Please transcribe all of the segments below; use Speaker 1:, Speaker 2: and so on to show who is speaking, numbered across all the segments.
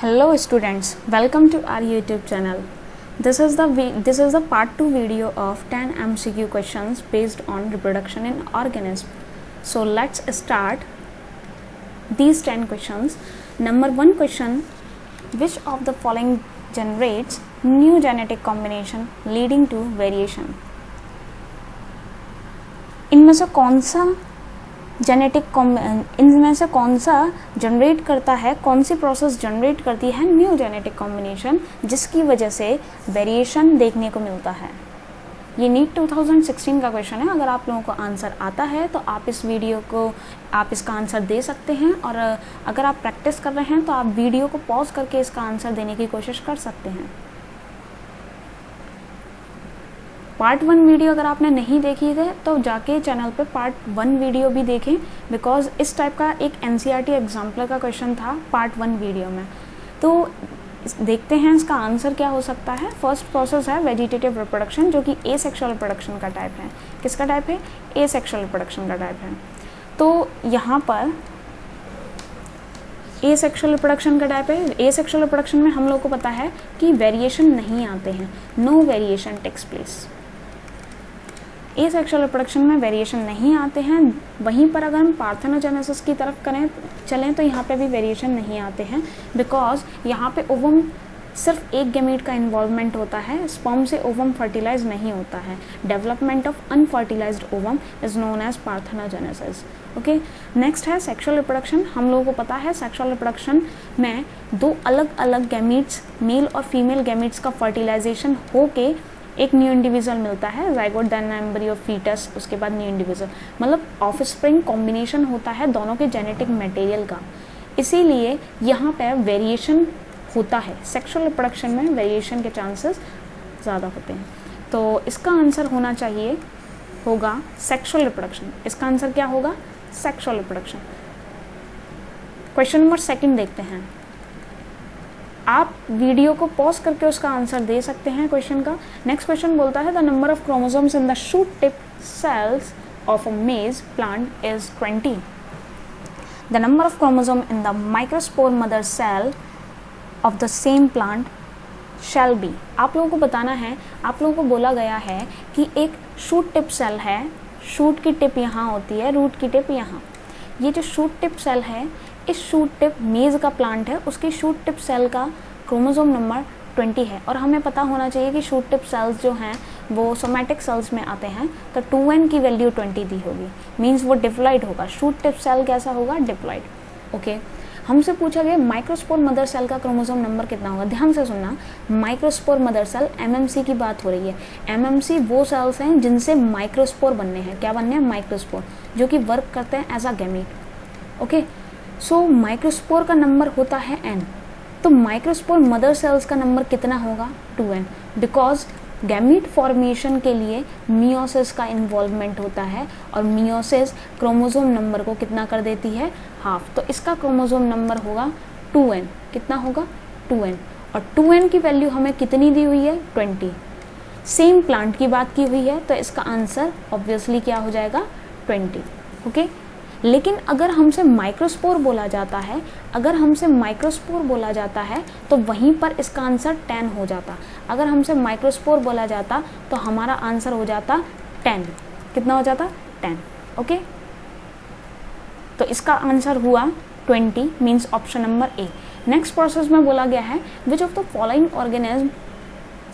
Speaker 1: Hello students, welcome to our YouTube channel. This is the part 2 video of 10 MCQ questions based on reproduction in organism. So let's start these 10 questions. Number 1 question, which of the following generates new genetic combination leading to variation? इनमें से कौन सा इनमें से कौन सा generate करता है, कौन सी प्रोसेस जनरेट करती है न्यू जेनेटिक कॉम्बिनेशन जिसकी वजह से वेरिएशन देखने को मिलता है? ये नीट 2016 का क्वेश्चन है. अगर आप लोगों को आंसर आता है तो आप इस वीडियो को इसका आंसर दे सकते हैं, और अगर आप प्रैक्टिस कर रहे हैं तो आप वीडियो को पॉज करके इसका आंसर देने की कोशिश कर सकते हैं. पार्ट 1 वीडियो अगर आपने नहीं देखी है तो जाके चैनल पे पार्ट 1 वीडियो भी देखें, बिकॉज इस टाइप का एक एनसीईआरटी एग्जाम्पल का क्वेश्चन था पार्ट 1 वीडियो में. तो देखते हैं इसका आंसर क्या हो सकता है. फर्स्ट प्रोसेस है वेजिटेटिव रिप्रोडक्शन, जो कि एसेक्सुअल रिप्रोडक्शन का टाइप है. किसका टाइप है? एसेक्सुअल रिप्रोडक्शन का टाइप है. तो यहाँ पर एसेक्सुअल रिप्रोडक्शन का टाइप है. एसेक्सुअल रिप्रोडक्शन में हम लोग को पता है कि वेरिएशन नहीं आते हैं, no variation takes place. Asexual reproduction में वेरिएशन नहीं आते हैं. वहीं पर अगर हम पार्थेनोजेनेसिस की तरफ चलें तो यहाँ पे भी वेरिएशन नहीं आते हैं, बिकॉज यहाँ पे ओवम सिर्फ एक गैमीट का इन्वॉल्वमेंट होता है. स्पर्म से ओवम फर्टिलाइज नहीं होता है. Development of unfertilised ovum is known as parthenogenesis. Okay, next है सेक्सुअल रिप्रोडक्शन. हम लोगों को पता है सेक्सुअल रिप्रोडक्शन में दो अलग अलग गैमीट्स, मेल और फीमेल गैमीट्स का फर्टिलाइजेशन होके एक न्यू इंडिविजुअल मिलता है. जाइगोट, देन एम्ब्रियो, फीटस, उसके बाद न्यू इंडिविजुअल. मतलब ऑफस्प्रिंग कॉम्बिनेशन होता है दोनों के जेनेटिक मटेरियल का. इसीलिए यहाँ पे वेरिएशन होता है. सेक्सुअल रिप्रोडक्शन में वेरिएशन के चांसेस ज़्यादा होते हैं. तो इसका आंसर होगा सेक्सुअल रिप्रोडक्शन. इसका आंसर क्या होगा? Sexual reproduction. क्वेश्चन नंबर 2 देखते हैं. आप वीडियो को पॉज करके उसका आंसर दे सकते हैं क्वेश्चन का. नेक्स्ट क्वेश्चन बोलता है the number of chromosomes in the shoot tip cells of a maize plant is 20. The number of chromosome in the microspore mother cell of the same plant shall be. आप लोगों को बताना है, आप लोगों को बोला गया है कि एक शूट टिप सेल है. शूट की टिप यहाँ होती है, रूट की टिप यहाँ. ये जो शूट टिप सेल है, इस शूट टिप मेज का प्लांट है, उसकी शूट टिप सेल का क्रोमोसोम नंबर 20 है. और हमें पता होना चाहिए कि शूट टिप सेल्स जो हैं वो सोमैटिक सेल्स में आते हैं. तो 2n की वैल्यू 20 दी होगी, मीन्स वो डिप्लॉइड होगा. शूट टिप सेल कैसा होगा? डिप्लॉइड. ओके, हमसे पूछा गया माइक्रोस्पोर मदर सेल का क्रोमोसोम नंबर कितना होगा. ध्यान से सुनना, माइक्रोस्पोर मदर सेल, एमएमसी की बात हो रही है. एमएमसी वो सेल्स हैं जिनसे माइक्रोस्पोर बनने हैं. क्या बनने हैं? माइक्रोस्पोर, जो कि वर्क करते हैं as a gamete. Okay, so microspore का नंबर होता है n. तो माइक्रोस्पोर मदर सेल्स का नंबर कितना होगा? 2n. बिकॉज गैमीट फॉर्मेशन के लिए मियोसिस का इन्वॉल्वमेंट होता है, और मियोसिस क्रोमोसोम नंबर को कितना कर देती है? हाफ. तो इसका क्रोमोसोम नंबर होगा 2n. कितना होगा? 2n. और 2n की वैल्यू हमें कितनी दी हुई है? 20. सेम प्लांट की बात की हुई है, तो इसका आंसर ऑब्वियसली क्या हो जाएगा? 20. ओके, लेकिन अगर हमसे माइक्रोस्पोर बोला जाता है तो वहीं पर इसका आंसर 10 हो जाता. अगर हमसे माइक्रोस्पोर बोला जाता तो हमारा आंसर हो जाता 10. कितना हो जाता? 10. ओके, तो इसका आंसर हुआ 20, means option number A. Next process में बोला गया है which of the following organism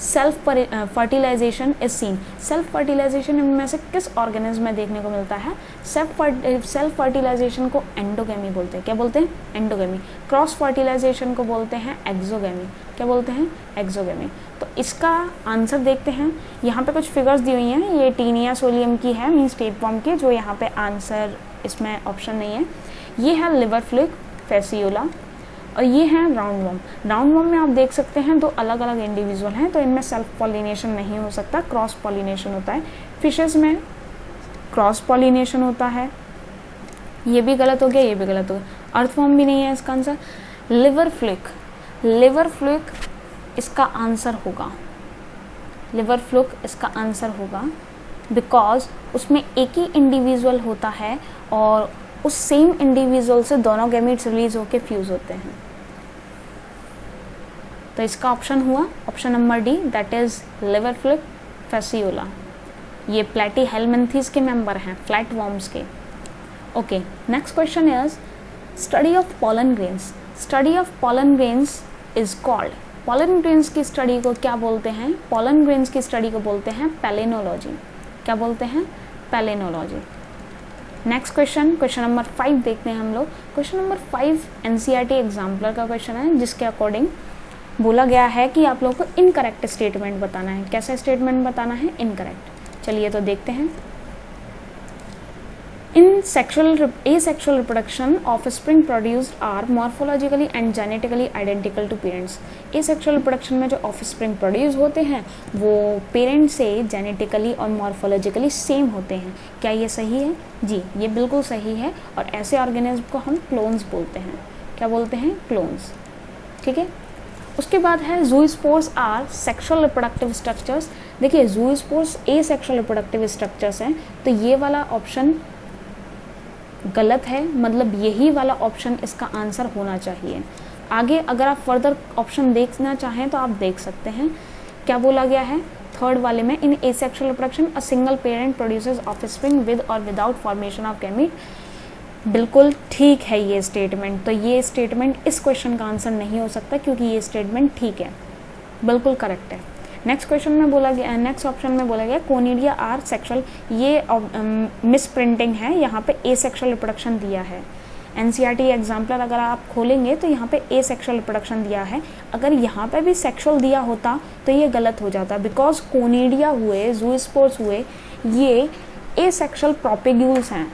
Speaker 1: self fertilisation is seen. Self fertilisation इनमें से किस ऑर्गेनिज्म में देखने को मिलता है? सेल्फ फर्टिलाइजेशन को एंडोगेमी बोलते हैं. क्या बोलते हैं? एंडोगेमी. क्रॉस फर्टिलाइजेशन को बोलते हैं एक्सोगेमी. क्या बोलते हैं? एक्सोगेमी. तो इसका आंसर देखते हैं. यहाँ पे कुछ फिगर्स दी हुई हैं. ये टीनिया सोलियम की है, मीन्स टेपवर्म की, जो यहाँ पे आंसर इसमें ऑप्शन नहीं है. ये है लिवर फ्लूक, फेसियोला, और ये है राउंड वर्म. राउंड वर्म में आप देख सकते हैं दो अलग अलग इंडिविजुअल हैं, तो इनमें सेल्फ पॉलिनेशन नहीं हो सकता, क्रॉस पॉलिनेशन होता है. फिशेस में क्रॉस पॉलिनेशन होता है. ये भी गलत हो गया, ये भी गलत हो गया. अर्थवर्म भी नहीं है इसका आंसर. लिवर फ्लूक इसका आंसर होगा. लिवर फ्लूक इसका आंसर होगा, बिकॉज उसमें एक ही इंडिविजुअल होता है और उस सेम इंडिविजुअल से दोनों गैमीट्स रिलीज होकर फ्यूज होते हैं. तो इसका ऑप्शन हुआ option number D, that is liver flip Fasciola. ये प्लेटी हेलमिंथीज के मेंबर हैं, फ्लैट वॉर्म्स के। Okay, next question is study of pollen grains. Study of pollen grains is called, pollen grains की स्टडी को क्या बोलते हैं? पॉलन ग्रेन्स की स्टडी को बोलते हैं पैलिनोलॉजी। क्या बोलते हैं? Palynology. Next question, question number 5 देखते हैं हम लोग। क्वेश्चन नंबर 5 एनसीईआरटी एग्जाम्पलर का क्वेश्चन है, जिसके अकॉर्डिंग बोला गया है कि आप लोगों को इनकरेक्ट स्टेटमेंट बताना है। कैसा स्टेटमेंट बताना है? इनकरेक्ट। चलिए तो देखते हैं। In asexual reproduction, offspring produced are morphologically and genetically identical to parents. Asexual reproduction में जो offspring produce होते हैं वो parent से genetically और morphologically same होते हैं। क्या ये सही है? जी, ये बिल्कुल सही है। और ऐसे organism को हम clones बोलते हैं। क्या बोलते हैं? clones। ठीक है। उसके बाद है zoospores are sexual reproductive structures। देखिए zoospores asexual reproductive structures हैं, तो ये वाला ऑप्शन गलत है, मतलब यही वाला ऑप्शन इसका आंसर होना चाहिए। आगे अगर आप फर्दर ऑप्शन देखना चाहें तो आप देख सकते हैं। क्या बोला गया है थर्ड वाले में? In asexual reproduction a single parent produces offspring with और विदाउट फॉर्मेशन ऑफ गैमीट। बिल्कुल ठीक है ये स्टेटमेंट। तो ये स्टेटमेंट इस क्वेश्चन का आंसर नहीं हो सकता, क्योंकि ये स्टेटमेंट ठीक है, बिल्कुल करेक्ट है। नेक्स्ट क्वेश्चन में बोला गया, नेक्स्ट ऑप्शन में बोला गया कोनिडिया आर सेक्सुअल। ये मिस प्रिंटिंग है, यहाँ पे एसेक्सुअल रिप्रोडक्शन दिया है। एनसीईआरटी एग्जाम्पलर अगर आप खोलेंगे तो यहाँ पे एसेक्सुअल रिप्रोडक्शन दिया है। अगर यहाँ पे भी सेक्सुअल दिया होता तो ये गलत हो जाता, बिकॉज कोनिडिया हुए, ज़ूस्पोर्स हुए, ये एसेक्सुअल प्रोपेग्यूल्स हैं।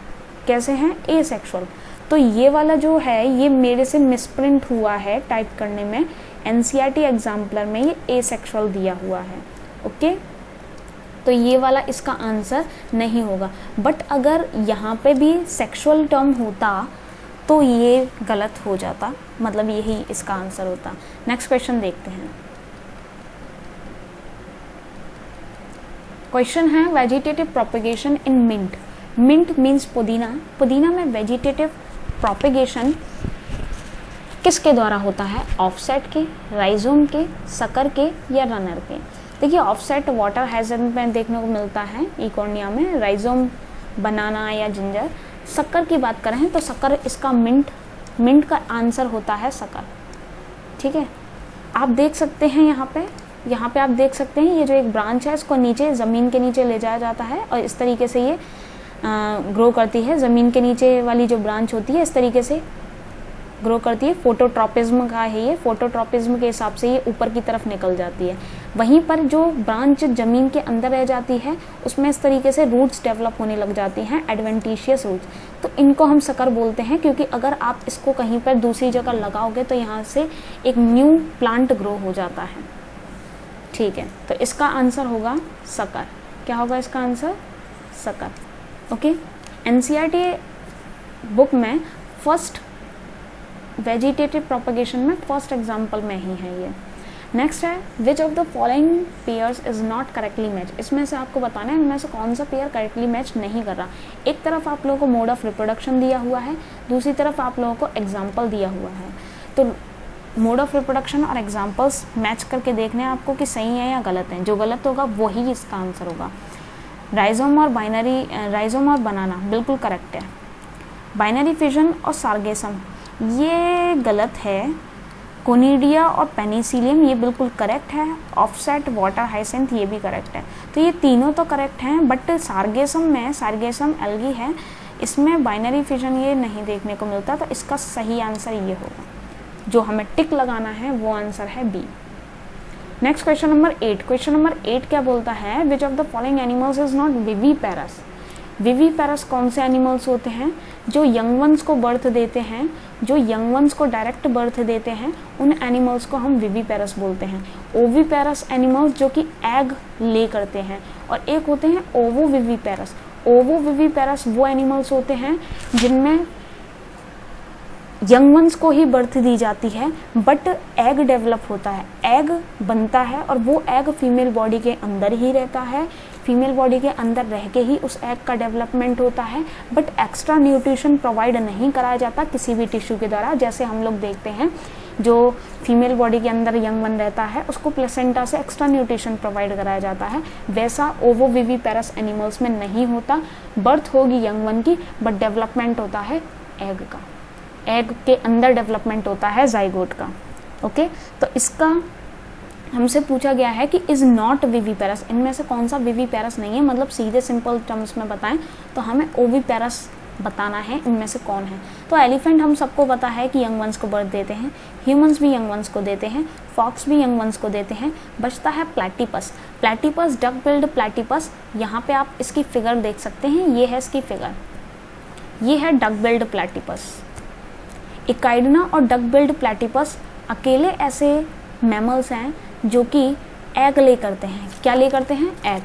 Speaker 1: कैसे हैं? एसेक्सुअल। तो ये वाला जो है ये मेरे से मिसप्रिंट हुआ है टाइप करने में। एनसीईआरटी एग्जाम्पलर में ये एसेक्सुअल दिया हुआ है। ओके, तो ये वाला इसका आंसर नहीं होगा। बट अगर यहाँ पे भी सेक्सुअल टर्म होता तो ये गलत हो जाता, मतलब यही इसका आंसर होता। नेक्स्ट क्वेश्चन देखते हैं। क्वेश्चन है वेजिटेटिव प्रोपेगेशन इन मिंट। मिंट मीन्स पुदीना। पुदीना में वेजिटेटिव प्रोपेगेशन किसके द्वारा होता है? ऑफसेट के, राइजोम के, सकर के या रनर के। देखिए ऑफसेट वाटर हैज़र्ड में देखने को मिलता है इकोनिया में, राइजोम बनाना या जिंजर। सकर की बात करें तो सकर इसका मिंट का आंसर होता है सकर। ठीक है, आप देख सकते हैं यहाँ पे आप देख सकते हैं ये जो एक ब्रांच है इसको नीचे ज़मीन के नीचे ले जाया जाता है और इस तरीके से ये ग्रो करती है। ज़मीन के नीचे वाली जो ब्रांच होती है इस तरीके से ग्रो करती है। फोटोट्रॉपिज्म का है ये, फोटोट्रॉपिज्म के हिसाब से ये ऊपर की तरफ निकल जाती है। वहीं पर जो ब्रांच ज़मीन के अंदर रह जाती है उसमें इस तरीके से रूट्स डेवलप होने लग जाती हैं, एडवेंटिशियस रूट्स। तो इनको हम सकर बोलते हैं, क्योंकि अगर आप इसको कहीं पर दूसरी जगह लगाओगे तो यहाँ से एक न्यू प्लांट ग्रो हो जाता है। ठीक है, तो इसका आंसर होगा सकर। क्या होगा इसका answer? Sucker. Okay, NCERT book में फर्स्ट वेजिटेटिव प्रोपेगेशन में फर्स्ट एग्जाम्पल में ही है ये। नेक्स्ट है which of the following pairs is not correctly match. इसमें से आपको बताना है इनमें से कौन सा पेयर करेक्टली मैच नहीं कर रहा। एक तरफ आप लोगों को मोड ऑफ रिप्रोडक्शन दिया हुआ है, दूसरी तरफ आप लोगों को एग्जाम्पल दिया हुआ है। तो मोड ऑफ रिप्रोडक्शन और एग्जाम्पल्स मैच करके देखने हैं आपको कि सही है या गलत है। जो गलत होगा वही इसका आंसर होगा। राइजोम और बनाना बिल्कुल करेक्ट है। बाइनरी फिजन और सार्गेसम ये गलत है। कोनिडिया और पेनिसिलियम ये बिल्कुल करेक्ट है। ऑफसेट, वाटर हाइसेंथ ये भी करेक्ट है। तो ये तीनों तो करेक्ट हैं, बट सार्गेसम एल्गी है, इसमें बाइनरी फिजन ये नहीं देखने को मिलता। तो इसका सही आंसर ये होगा, जो हमें टिक लगाना है वो आंसर है B. Next question number 8। Question number 8 क्या बोलता है? Which of the following animals is not viviparous. Viviparous कौन से एनिमल्स होते हैं? जो यंग वंस को बर्थ देते हैं, जो यंग वंस को डायरेक्ट बर्थ देते हैं, उन एनिमल्स को हम विविपेरस बोलते हैं। ओविपेरस एनिमल्स जो कि एग ले करते हैं, और एक होते हैं ओवोविविपेरस। ओवोविविपेरस वो एनिमल्स होते हैं जिनमें यंग वंस को ही बर्थ दी जाती है, बट एग डेवलप होता है, एग बनता है, और वो एग फीमेल बॉडी के अंदर ही रहता है। फीमेल बॉडी के अंदर रह के ही उस एग का डेवलपमेंट होता है, बट एक्स्ट्रा न्यूट्रिशन प्रोवाइड नहीं कराया जाता किसी भी टिश्यू के द्वारा। जैसे हम लोग देखते हैं जो फीमेल बॉडी के अंदर यंग वन रहता है उसको प्लेसेंटा से एक्स्ट्रा न्यूट्रिशन प्रोवाइड कराया जाता है, वैसा ओवोविविपेरस एनिमल्स में नहीं होता। बर्थ होगी यंग वन की बट डेवलपमेंट होता है एग का, एग के अंदर डेवलपमेंट होता है जाइगोट का। ओके, तो इसका हमसे पूछा गया है कि इज नॉट विविपेरस, इनमें से कौन सा विविपेरस नहीं है, मतलब सीधे सिंपल टर्म्स में बताएं तो हमें ओविपेरस बताना है इनमें से कौन है। तो एलिफेंट हम सबको पता है कि यंग वंस को बर्थ देते हैं, ह्यूमंस भी यंग वंस को देते हैं, फॉक्स भी यंग वंस को देते हैं। बचता है platypus, platypus duck billed platypus. यहाँ पे आप इसकी फिगर देख सकते हैं, ये है इसकी फिगर, ये है डक बिल्ड प्लैटिपस। इकाइडना और डक बिल्ड प्लैटिपस अकेले ऐसे मैमल्स हैं जो कि एग ले करते हैं। क्या ले करते हैं? एग।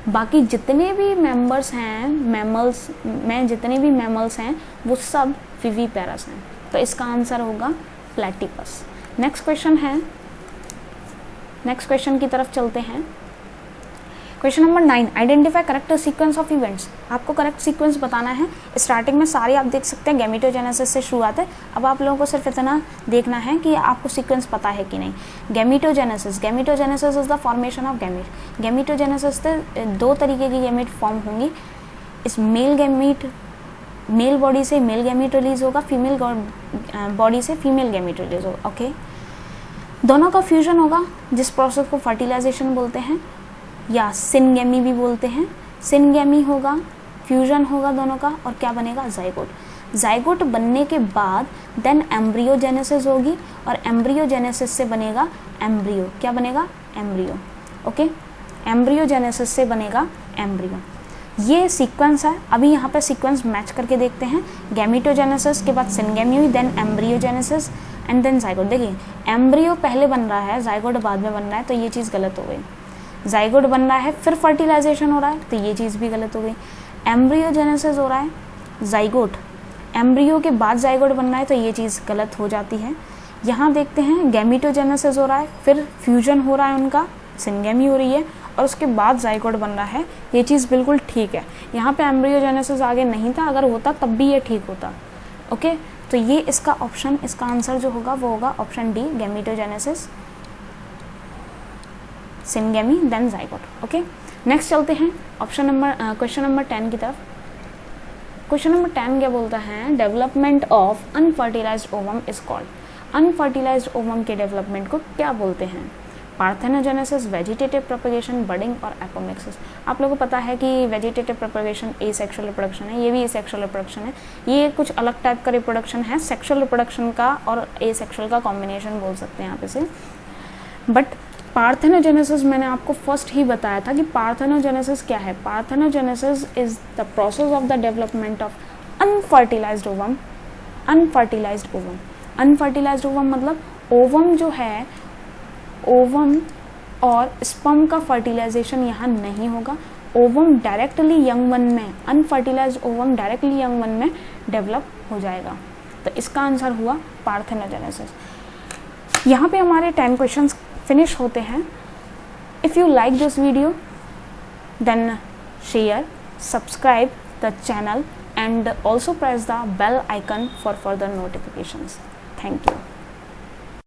Speaker 1: बाकी जितने भी मेंबर्स हैं, मैमल्स में जितने भी मैमल्स हैं वो सब विविपेरस हैं। तो इसका आंसर होगा प्लैटिपस। नेक्स्ट क्वेश्चन है, नेक्स्ट क्वेश्चन की तरफ चलते हैं। Question number 9, identify correct sequence of events. आपको करेक्ट सीक्वेंस बताना है। स्टार्टिंग में सारे आप देख सकते हैं गैमीटोजेनेसिस से शुरुआत है। अब आप लोगों को सिर्फ इतना देखना है कि आपको सीक्वेंस पता है कि नहीं। Gametogenesis, gametogenesis is the formation of gamete. Gametogenesis से 2 तरीके की गैमीट फॉर्म होंगी। इस मेल गैमीट, मेल बॉडी से मेल गैमीट रिलीज होगा, फीमेल बॉडी से फीमेल गैमीट रिलीज होगा। ओके, दोनों का फ्यूजन होगा जिस प्रोसेस को फर्टिलाइजेशन बोलते हैं या सिनगेमी भी बोलते हैं। सिनगेमी होगा, फ्यूजन होगा दोनों का, और क्या बनेगा? जाइगोट। जाइगोट बनने के बाद देन एम्ब्रियोजेनेसिस होगी और एम्ब्रियोजेनेसिस से बनेगा एम्ब्रियो। क्या बनेगा? एम्ब्रियो। ओके, एम्ब्रियोजेनेसिस से बनेगा एम्ब्रियो। ये सीक्वेंस है। अभी यहाँ पे सीक्वेंस मैच करके देखते हैं। गैमीटोजेनेसिस के बाद सिनगेमी हुई, then embryogenesis and then zygote. देखिए, एम्ब्रियो पहले बन रहा है, जाइगोट बाद में बन रहा है, तो ये चीज़ गलत हो गई। जाइगोट बन रहा है फिर फर्टिलाइजेशन हो रहा है, तो ये चीज़ भी गलत हो गई। एम्ब्रियोजेनेसिस हो रहा है, जाइगोट, एम्ब्रियो के बाद जाइगोट बन रहा है, तो ये चीज़ गलत हो जाती है। यहाँ देखते हैं गैमीटोजेनेसिस हो रहा है, फिर फ्यूजन हो रहा है उनका, सिनगेमी हो रही है, और उसके बाद जाइगोट बन रहा है। ये चीज़ बिल्कुल ठीक है। यहाँ पे एम्ब्रियोजेनेसिस आगे नहीं था, अगर होता तब भी ये ठीक होता। ओके, तो ये इसका ऑप्शन, इसका आंसर जो होगा वो होगा option D, gametogenesis, syngamy then zygote. Okay, next चलते हैं ऑप्शन नंबर क्वेश्चन नंबर 10 की तरफ। क्वेश्चन नंबर 10 क्या बोलता है? Development of unfertilised ovum is called. Unfertilised ovum के डेवलपमेंट को क्या बोलते हैं? पार्थेनोजेनेसिस, वेजिटेटिव प्रोपगेशन, बडिंग और एपोमिक्सिस। आप लोगों को पता है कि वेजिटेटिव प्रोपगेशन एसेक्सुअल रिप्रोडक्शन है, ये भी एसेक्सुअल रिप्रोडक्शन है। ये कुछ अलग टाइप का रिप्रोडक्शन है, सेक्सुअल रिप्रोडक्शन का और एसेक्सुअल का कॉम्बिनेशन बोल सकते हैं आप इसे। बट पार्थेनोजेनेसिस मैंने आपको फर्स्ट ही बताया था कि पार्थेनोजेनेसिस क्या है। Parthenogenesis is the process of the development of unfertilised ovum. Unfertilised ovum, unfertilised ovum मतलब ओवम जो है, ओवम और स्पर्म का फर्टिलाइजेशन यहाँ नहीं होगा। ओवम डायरेक्टली यंग वन में, unfertilised ovum directly young one में डेवलप हो जाएगा। तो इसका आंसर हुआ पार्थेनोजेनेसिस। यहाँ पे हमारे 10 क्वेश्चंस फिनिश होते हैं। If you like this video then share, subscribe the channel and also press the bell icon for further notifications. Thank you.